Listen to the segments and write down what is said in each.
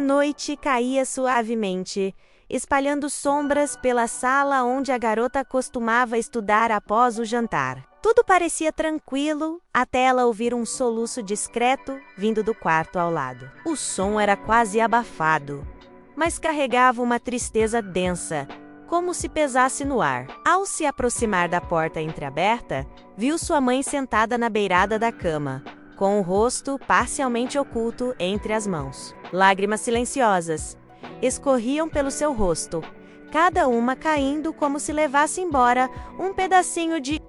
A noite caía suavemente, espalhando sombras pela sala onde a garota costumava estudar após o jantar. Tudo parecia tranquilo até ela ouvir um soluço discreto vindo do quarto ao lado. O som era quase abafado, mas carregava uma tristeza densa, como se pesasse no ar. Ao se aproximar da porta entreaberta, viu sua mãe sentada na beirada da cama, com o rosto parcialmente oculto entre as mãos. Lágrimas silenciosas escorriam pelo seu rosto, cada uma caindo como se levasse embora um pedacinho de...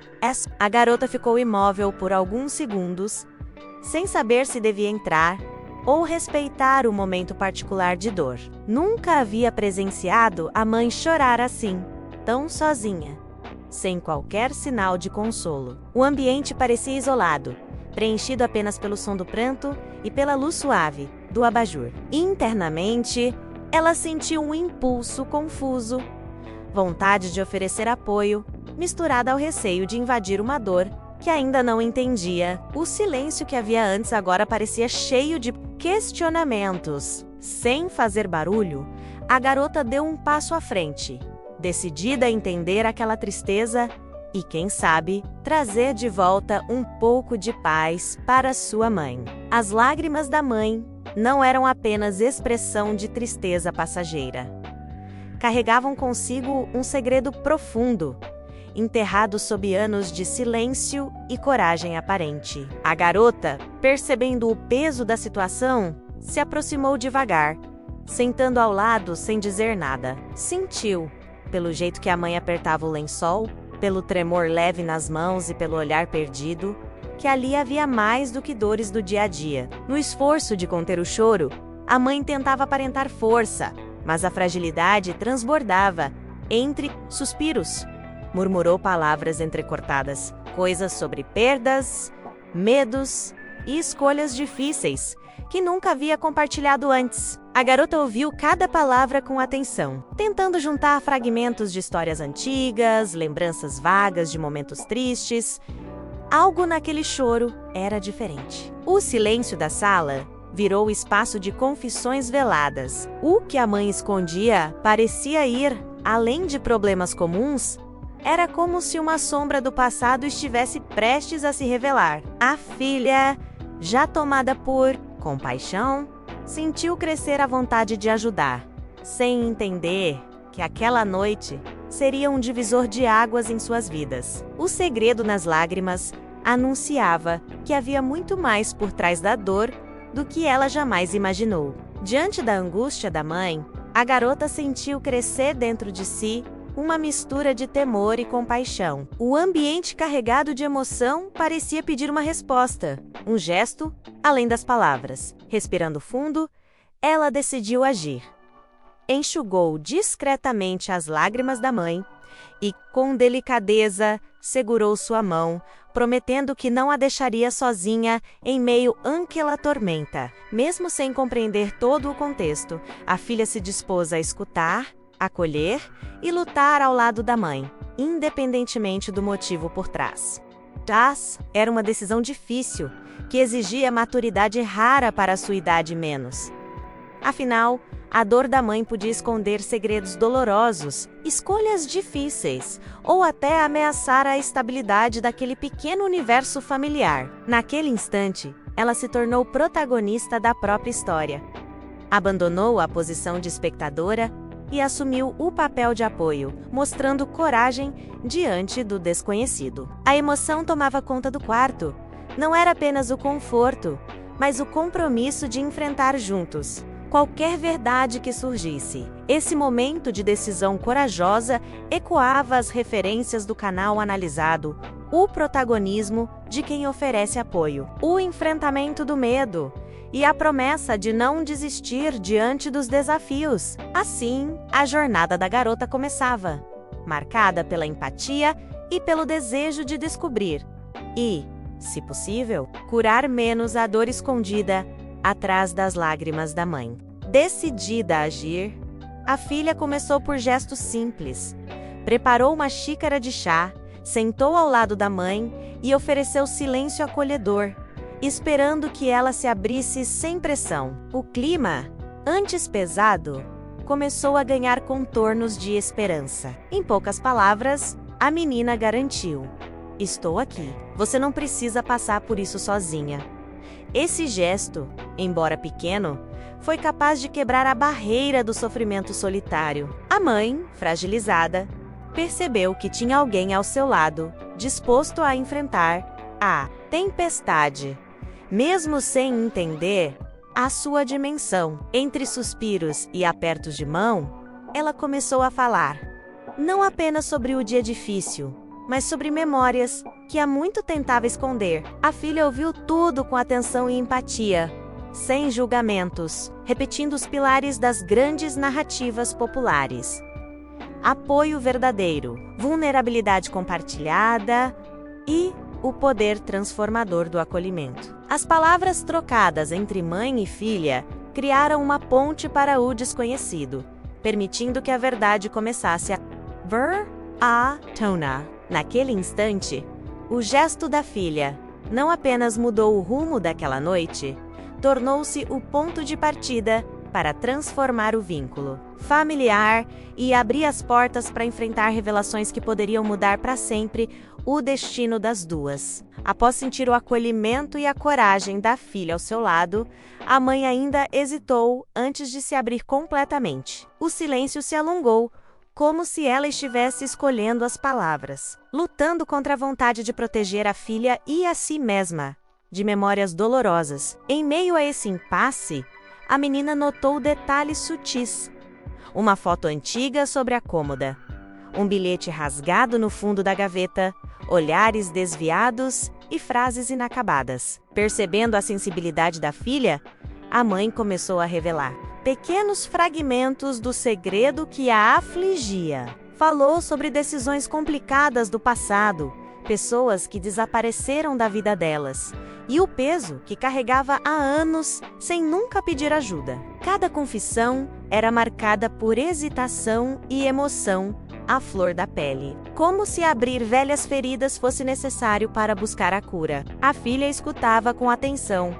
A garota ficou imóvel por alguns segundos, sem saber se devia entrar ou respeitar o momento particular de dor. Nunca havia presenciado a mãe chorar assim, tão sozinha, sem qualquer sinal de consolo. O ambiente parecia isolado, preenchido apenas pelo som do pranto e pela luz suave do abajur. Internamente, ela sentiu um impulso confuso, vontade de oferecer apoio, misturada ao receio de invadir uma dor que ainda não entendia. O silêncio que havia antes agora parecia cheio de questionamentos. Sem fazer barulho, a garota deu um passo à frente, decidida a entender aquela tristeza e, quem sabe, trazer de volta um pouco de paz para sua mãe. As lágrimas da mãe não eram apenas expressão de tristeza passageira. Carregavam consigo um segredo profundo, enterrado sob anos de silêncio e coragem aparente. A garota, percebendo o peso da situação, se aproximou devagar, sentando ao lado sem dizer nada. Sentiu, pelo jeito que a mãe apertava o lençol, pelo tremor leve nas mãos e pelo olhar perdido, que ali havia mais do que dores do dia a dia. No esforço de conter o choro, a mãe tentava aparentar força, mas a fragilidade transbordava entre suspiros. Murmurou palavras entrecortadas, coisas sobre perdas, medos e escolhas difíceis, que nunca havia compartilhado antes. A garota ouviu cada palavra com atenção, tentando juntar fragmentos de histórias antigas, lembranças vagas de momentos tristes. Algo naquele choro era diferente. O silêncio da sala virou espaço de confissões veladas. O que a mãe escondia parecia ir além de problemas comuns. Era como se uma sombra do passado estivesse prestes a se revelar. A filha, já tomada por compaixão, sentiu crescer a vontade de ajudar, sem entender que aquela noite seria um divisor de águas em suas vidas. O segredo nas lágrimas anunciava que havia muito mais por trás da dor do que ela jamais imaginou. Diante da angústia da mãe, a garota sentiu crescer dentro de si uma mistura de temor e compaixão. O ambiente carregado de emoção parecia pedir uma resposta, um gesto, além das palavras. Respirando fundo, ela decidiu agir. Enxugou discretamente as lágrimas da mãe e, com delicadeza, segurou sua mão, prometendo que não a deixaria sozinha em meio àquela tormenta. Mesmo sem compreender todo o contexto, a filha se dispôs a escutar, acolher e lutar ao lado da mãe, independentemente do motivo por trás. Mas era uma decisão difícil, que exigia maturidade rara para a sua idade menos. Afinal, a dor da mãe podia esconder segredos dolorosos, escolhas difíceis, ou até ameaçar a estabilidade daquele pequeno universo familiar. Naquele instante, ela se tornou protagonista da própria história. Abandonou a posição de espectadora e assumiu o papel de apoio, mostrando coragem diante do desconhecido. A emoção tomava conta do quarto. Não era apenas o conforto, mas o compromisso de enfrentar juntos qualquer verdade que surgisse. Esse momento de decisão corajosa ecoava as referências do canal analisado, o protagonismo de quem oferece apoio, o enfrentamento do medo e a promessa de não desistir diante dos desafios. Assim, a jornada da garota começava, marcada pela empatia e pelo desejo de descobrir e, se possível, curar menos a dor escondida atrás das lágrimas da mãe. Decidida a agir, a filha começou por gestos simples. Preparou uma xícara de chá, sentou ao lado da mãe e ofereceu silêncio acolhedor, esperando que ela se abrisse sem pressão. O clima antes pesado, começou a ganhar contornos de esperança. Em poucas palavras, a menina garantiu: estou aqui. Você não precisa passar por isso sozinha. Esse gesto, embora pequeno, foi capaz de quebrar a barreira do sofrimento solitário. A mãe, fragilizada, percebeu que tinha alguém ao seu lado, disposto a enfrentar a tempestade, mesmo sem entender a sua dimensão. Entre suspiros e apertos de mão, ela começou a falar, não apenas sobre o dia difícil, mas sobre memórias que há muito tentava esconder. A filha ouviu tudo com atenção e empatia, sem julgamentos, repetindo os pilares das grandes narrativas populares: apoio verdadeiro, vulnerabilidade compartilhada e o poder transformador do acolhimento. As palavras trocadas entre mãe e filha criaram uma ponte para o desconhecido, permitindo que a verdade começasse a tona. Naquele instante, o gesto da filha não apenas mudou o rumo daquela noite, tornou-se o ponto de partida para transformar o vínculo familiar e abrir as portas para enfrentar revelações que poderiam mudar para sempre o destino das duas. Após sentir o acolhimento e a coragem da filha ao seu lado, a mãe ainda hesitou antes de se abrir completamente. O silêncio se alongou, como se ela estivesse escolhendo as palavras, lutando contra a vontade de proteger a filha e a si mesma de memórias dolorosas. Em meio a esse impasse, a menina notou detalhes sutis. Uma foto antiga sobre a cômoda, um bilhete rasgado no fundo da gaveta, olhares desviados e frases inacabadas. Percebendo a sensibilidade da filha, a mãe começou a revelar pequenos fragmentos do segredo que a afligia. Falou sobre decisões complicadas do passado, pessoas que desapareceram da vida delas, e o peso que carregava há anos sem nunca pedir ajuda. Cada confissão era marcada por hesitação e emoção à flor da pele, como se abrir velhas feridas fosse necessário para buscar a cura. A filha escutava com atenção,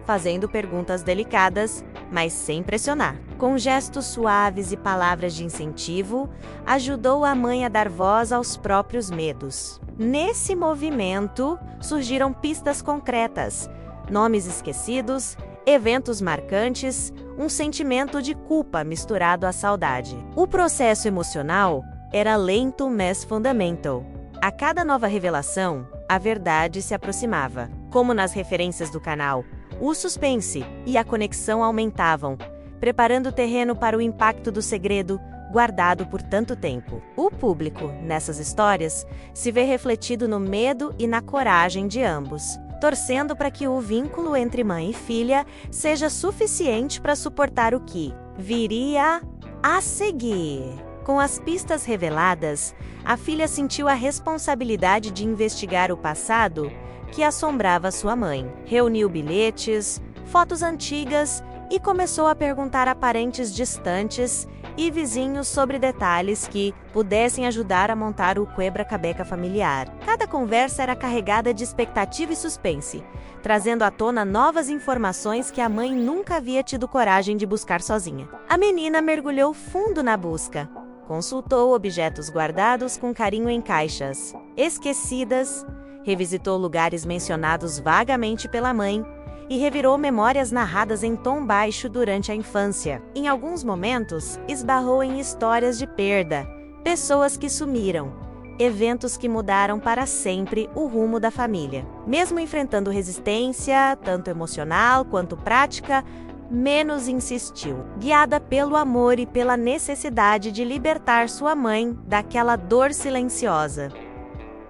fazendo perguntas delicadas, mas sem pressionar. Com gestos suaves e palavras de incentivo, ajudou a mãe a dar voz aos próprios medos. Nesse movimento, surgiram pistas concretas, nomes esquecidos, eventos marcantes, um sentimento de culpa misturado à saudade. O processo emocional era lento, mas fundamental. A cada nova revelação, a verdade se aproximava. Como nas referências do canal, o suspense e a conexão aumentavam, preparando o terreno para o impacto do segredo guardado por tanto tempo. O público, nessas histórias, se vê refletido no medo e na coragem de ambos, torcendo para que o vínculo entre mãe e filha seja suficiente para suportar o que viria a seguir. Com as pistas reveladas, a filha sentiu a responsabilidade de investigar o passado que assombrava sua mãe. Reuniu bilhetes, fotos antigas e começou a perguntar a parentes distantes e vizinhos sobre detalhes que pudessem ajudar a montar o quebra-cabeça familiar. Cada conversa era carregada de expectativa e suspense, trazendo à tona novas informações que a mãe nunca havia tido coragem de buscar sozinha. A menina mergulhou fundo na busca. Consultou objetos guardados com carinho em caixas esquecidas, revisitou lugares mencionados vagamente pela mãe e revirou memórias narradas em tom baixo durante a infância. Em alguns momentos, esbarrou em histórias de perda, pessoas que sumiram, eventos que mudaram para sempre o rumo da família. Mesmo enfrentando resistência, tanto emocional quanto prática, menos insistiu, guiada pelo amor e pela necessidade de libertar sua mãe daquela dor silenciosa.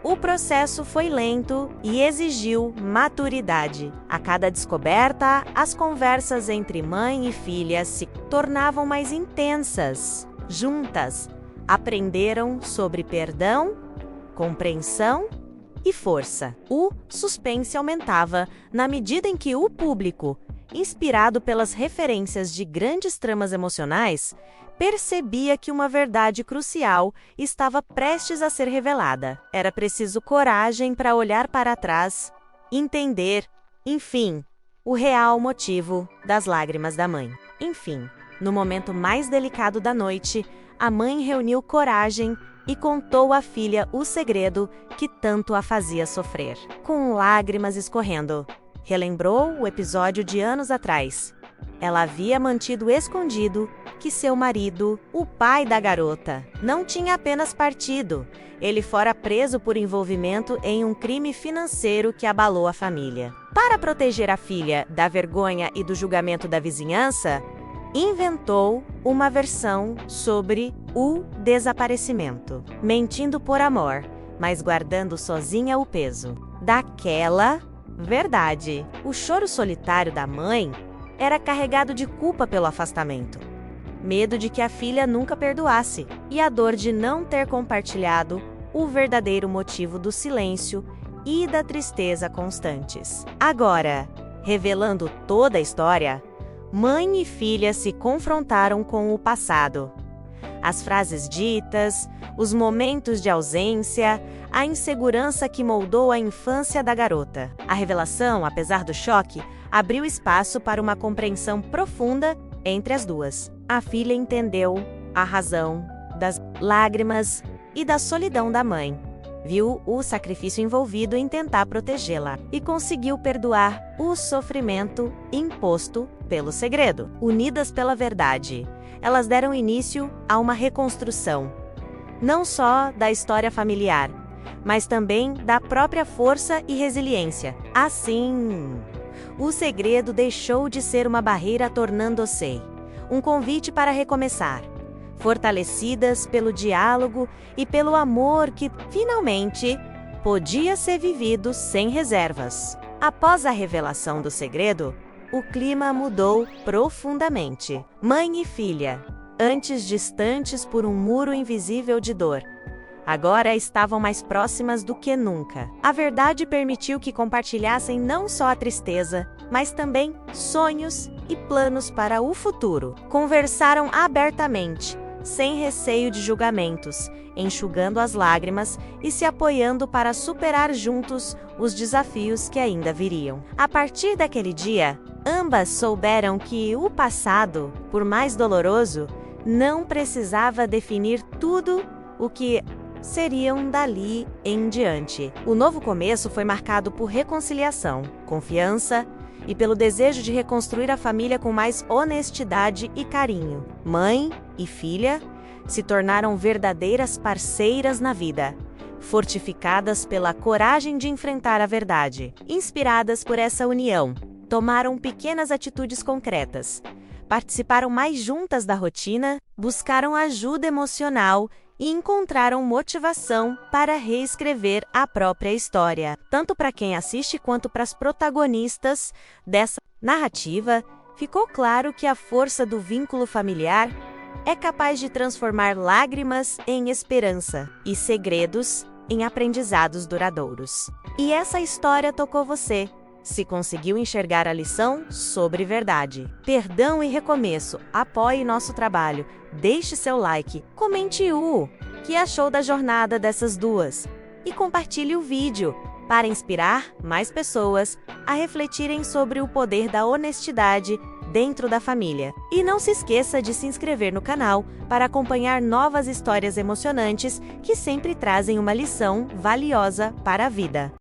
O processo foi lento e exigiu maturidade. A cada descoberta, as conversas entre mãe e filha se tornavam mais intensas. Juntas, aprenderam sobre perdão, compreensão e força. O suspense aumentava na medida em que o público, inspirado pelas referências de grandes tramas emocionais, percebia que uma verdade crucial estava prestes a ser revelada. Era preciso coragem para olhar para trás, entender, enfim, o real motivo das lágrimas da mãe. Enfim, No momento mais delicado da noite, a mãe reuniu coragem e contou à filha o segredo que tanto a fazia sofrer. Com lágrimas escorrendo, relembrou o episódio de anos atrás. Ela havia mantido escondido que seu marido, o pai da garota, não tinha apenas partido. Ele fora preso por envolvimento em um crime financeiro que abalou a família. Para proteger a filha da vergonha e do julgamento da vizinhança, inventou uma versão sobre o desaparecimento, mentindo por amor, mas guardando sozinha o peso daquela verdade. O choro solitário da mãe era carregado de culpa pelo afastamento, medo de que a filha nunca perdoasse e a dor de não ter compartilhado o verdadeiro motivo do silêncio e da tristeza constantes. Agora, revelando toda a história, mãe e filha se confrontaram com o passado. As frases ditas, os momentos de ausência, a insegurança que moldou a infância da garota. A revelação, apesar do choque, abriu espaço para uma compreensão profunda entre as duas. A filha entendeu a razão das lágrimas e da solidão da mãe. Viu o sacrifício envolvido em tentar protegê-la e conseguiu perdoar o sofrimento imposto pelo segredo. Unidas pela verdade, elas deram início a uma reconstrução, não só da história familiar, mas também da própria força e resiliência. Assim, o segredo deixou de ser uma barreira, tornando-se um convite para recomeçar, fortalecidas pelo diálogo e pelo amor que, finalmente, podia ser vivido sem reservas. Após a revelação do segredo, o clima mudou profundamente. Mãe e filha, antes distantes por um muro invisível de dor, agora estavam mais próximas do que nunca. A verdade permitiu que compartilhassem não só a tristeza, mas também sonhos e planos para o futuro. Conversaram abertamente, sem receio de julgamentos, enxugando as lágrimas e se apoiando para superar juntos os desafios que ainda viriam. A partir daquele dia, ambas souberam que o passado, por mais doloroso, não precisava definir tudo o que seriam dali em diante. O novo começo foi marcado por reconciliação, confiança e pelo desejo de reconstruir a família com mais honestidade e carinho. Mãe e filha se tornaram verdadeiras parceiras na vida, fortificadas pela coragem de enfrentar a verdade. Inspiradas por essa união, tomaram pequenas atitudes concretas, participaram mais juntas da rotina, buscaram ajuda emocional e encontraram motivação para reescrever a própria história. Tanto para quem assiste quanto para as protagonistas dessa narrativa, ficou claro que a força do vínculo familiar é capaz de transformar lágrimas em esperança e segredos em aprendizados duradouros. E essa história tocou você. Se conseguiu enxergar a lição sobre verdade, perdão e recomeço, apoie nosso trabalho, deixe seu like, comente o que achou da jornada dessas duas e compartilhe o vídeo para inspirar mais pessoas a refletirem sobre o poder da honestidade dentro da família. E não se esqueça de se inscrever no canal para acompanhar novas histórias emocionantes que sempre trazem uma lição valiosa para a vida.